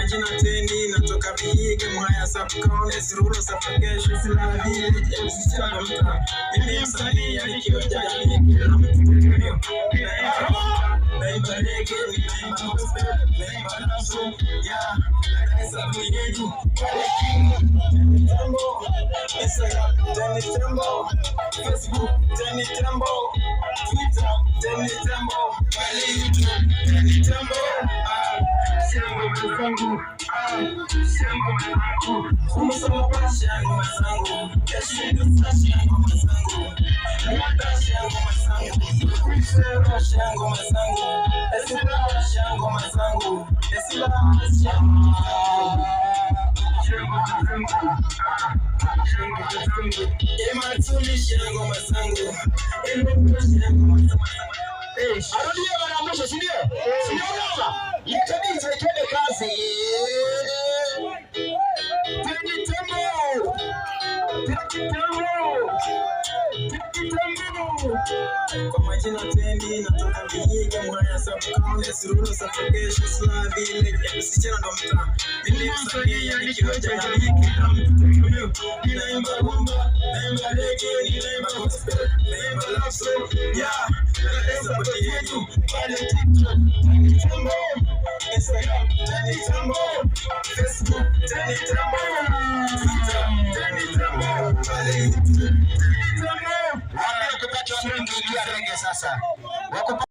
majina tendi natoka Vihiga Mwaya sub-county Sirulo Suffocation sila vile msichana mta mimi msanii yani kioja jamii kila mtu tukio naimba reggae naimba gospel naimba nafsu ya naisa kuyeju Teni Tembo Instagram Teni Tembo Facebook Teni Tembo Twitter Teni Tembo pale YouTube Teni Tembo Shango mazangu Shango mazangu Kumusoma kwa shango mazangu Yashindu sa shango mazangu Yada shango mazangu Kuisero shango mazangu Esila shango mazangu Esila shango mazangu Shango mazangu Ematuli shango mazangu Emboko shango mazangu Arudia mara mwisho, si ndio? Si ndio baba? Leta DJ twende kazi. Teni Tembo. Teni Tembo. Teni Tembo. Kwa majina tendi natoka Vihiga Mwaya sub-county Sirulo Suffocation sila vile msichana ndo mta mimi msanii yani kioja jamii kila mtu tukio naimba rumba naimba reggae naimba gospel naimba love song yeah naisa body yetu pale TikTok Teni Tembo Instagram Teni Tembo Facebook Teni Tembo Twitter Teni Tembo pale YouTube Teni Tembo Wapi kupata watu wengi ya reggae sasa? Wako